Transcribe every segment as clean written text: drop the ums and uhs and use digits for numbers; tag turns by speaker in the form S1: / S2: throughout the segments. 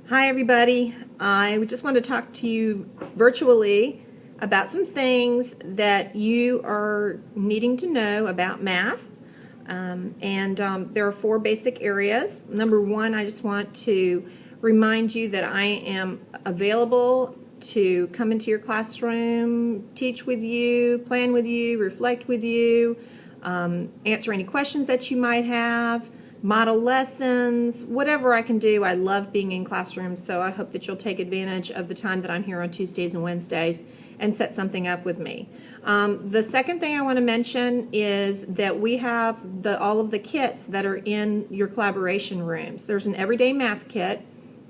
S1: Hi everybody. I just want to talk to you virtually about some things that you are needing to know about math. There are four basic areas. Number one, I just want to remind you that I am available to come into your classroom, teach with you, plan with you, reflect with you, answer any questions that you might have, model lessons, whatever I can do. I love being in classrooms, so I hope that you'll take advantage of the time that I'm here on Tuesdays and Wednesdays and set something up with me. The second thing I want to mention is that we have all of the kits that are in your collaboration rooms. There's an everyday math kit,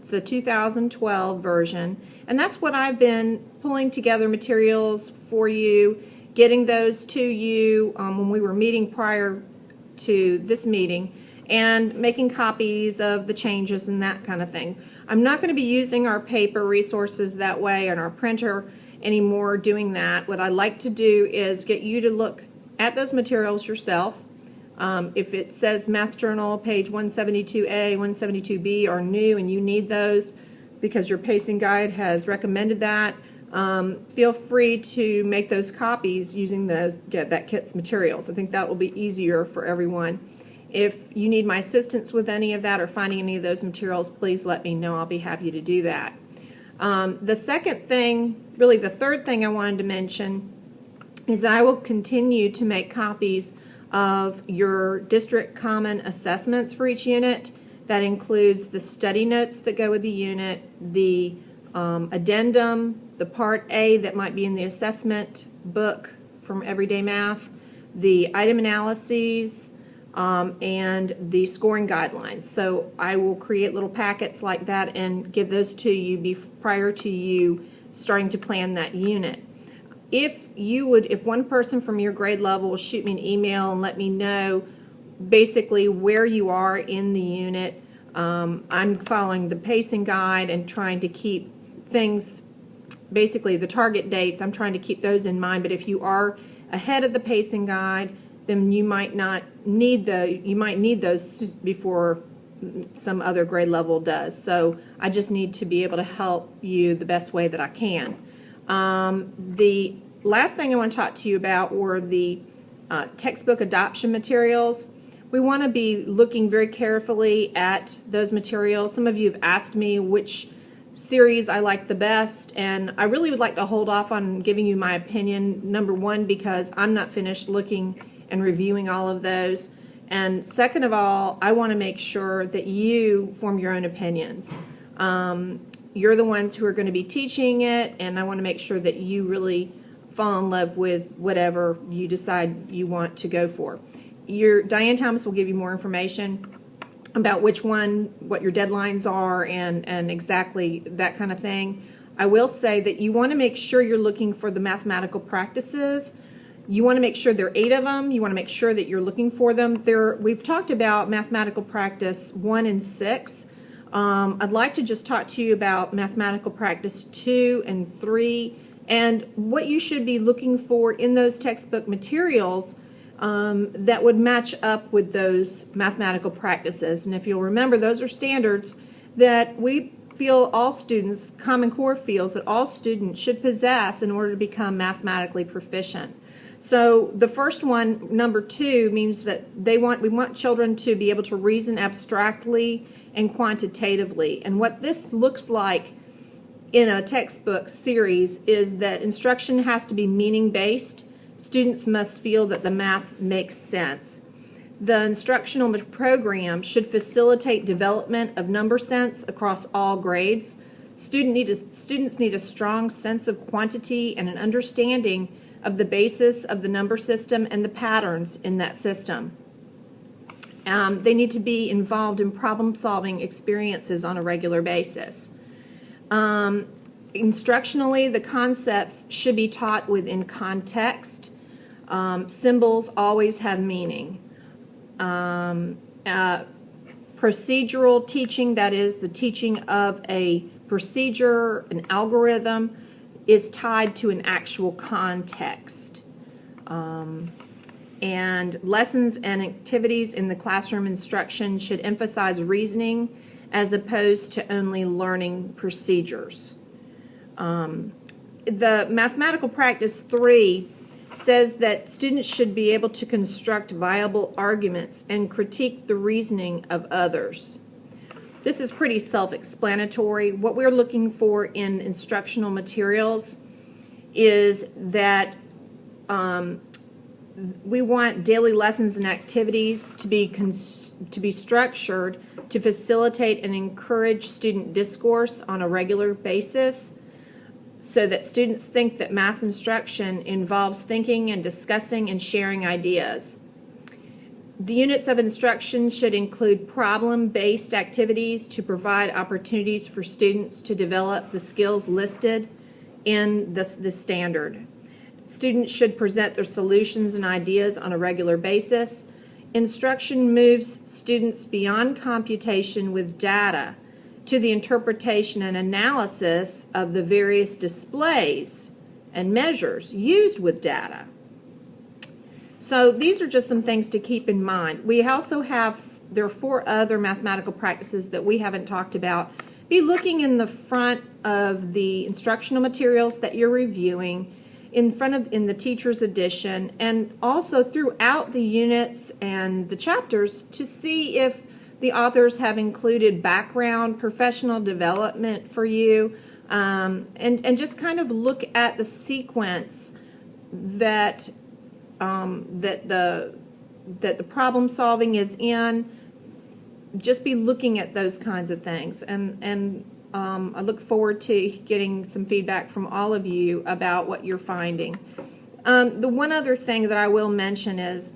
S1: the 2012 version, and that's what I've been pulling together materials for you, getting those to you when we were meeting prior to this meeting, and making copies of the changes and that kind of thing. I'm not going to be using our paper resources that way and our printer anymore doing that. What I like to do is get you to look at those materials yourself. If it says Math Journal page 172A, 172B are new and you need those because your pacing guide has recommended that, feel free to make those copies using that kit's materials. I think that will be easier for everyone. If you need my assistance with any of that or finding any of those materials, please let me know. I'll be happy to do that. The second thing, really the third thing I wanted to mention is that I will continue to make copies of your district common assessments for each unit. That includes the study notes that go with the unit, the addendum, the part A that might be in the assessment book from Everyday Math, the item analyses, and the scoring guidelines. So I will create little packets like that and give those to you prior to you starting to plan that unit. If one person from your grade level will shoot me an email and let me know basically where you are in the unit, I'm following the pacing guide and trying to keep things, basically the target dates, I'm trying to keep those in mind. But if you are ahead of the pacing guide, then you might need those before some other grade level does. So I just need to be able to help you the best way that I can. The last thing I want to talk to you about were the textbook adoption materials. We want to be looking very carefully at those materials. Some of you have asked me which series I like the best, and I really would like to hold off on giving you my opinion. Number one, because I'm not finished looking and reviewing all of those, and second of all, I want to make sure that you form your own opinions. You're the ones who are going to be teaching it, and I want to make sure that you really fall in love with whatever you decide you want to go for. Diane Thomas will give you more information about which one, what your deadlines are, and exactly that kind of thing. I will say that you want to make sure you're looking for the mathematical practices. You want to make sure there are 8 of them. You want to make sure that you're looking for them. We've talked about mathematical practice 1 and 6. I'd like to just talk to you about mathematical practice 2 and 3 and what you should be looking for in those textbook materials that would match up with those mathematical practices. And if you'll remember, those are standards that we feel all students, Common Core feels that all students should possess in order to become mathematically proficient. So the first one, number 2, means that we want children to be able to reason abstractly and quantitatively. And what this looks like in a textbook series is that instruction has to be meaning-based. Students must feel that the math makes sense. The instructional program should facilitate development of number sense across all grades. Students need a strong sense of quantity and an understanding of the basis of the number system and the patterns in that system. They need to be involved in problem-solving experiences on a regular basis. Instructionally, the concepts should be taught within context. Symbols always have meaning. Procedural teaching, that is the teaching of a procedure, an algorithm, is tied to an actual context. And lessons and activities in the classroom instruction should emphasize reasoning as opposed to only learning procedures. The Mathematical Practice 3 says that students should be able to construct viable arguments and critique the reasoning of others. This is pretty self-explanatory. What we're looking for in instructional materials is that we want daily lessons and activities to be structured to facilitate and encourage student discourse on a regular basis, so that students think that math instruction involves thinking and discussing and sharing ideas. The units of instruction should include problem-based activities to provide opportunities for students to develop the skills listed in the standard. Students should present their solutions and ideas on a regular basis. Instruction moves students beyond computation with data to the interpretation and analysis of the various displays and measures used with data. So these are just some things to keep in mind. We also there are 4 other mathematical practices that we haven't talked about. Be looking in the front of the instructional materials that you're reviewing, in the teacher's edition, and also throughout the units and the chapters to see if the authors have included background, professional development for you, and just kind of look at the sequence that the problem solving is in. Just be looking at those kinds of things, and I look forward to getting some feedback from all of you about what you're finding. The one other thing that I will mention is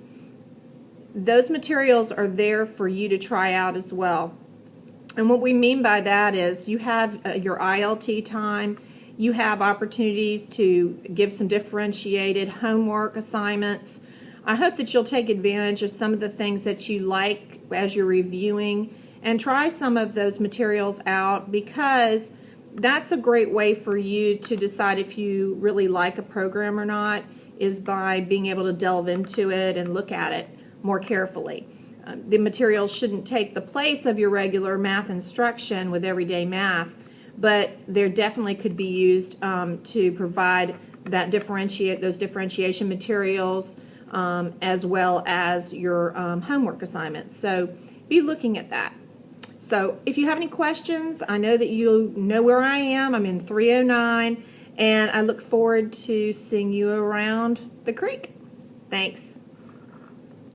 S1: those materials are there for you to try out as well. And what we mean by that is you have your ILT time, you have opportunities to give some differentiated homework assignments. I hope that you'll take advantage of some of the things that you like as you're reviewing and try some of those materials out, because that's a great way for you to decide if you really like a program or not, is by being able to delve into it and look at it more carefully. The materials shouldn't take the place of your regular math instruction with everyday math, but there definitely could be used to provide those differentiation materials, as well as your homework assignments. So be looking at that. So if you have any questions, I know that you know where I am. I'm in 309, and I look forward to seeing you around the creek. Thanks.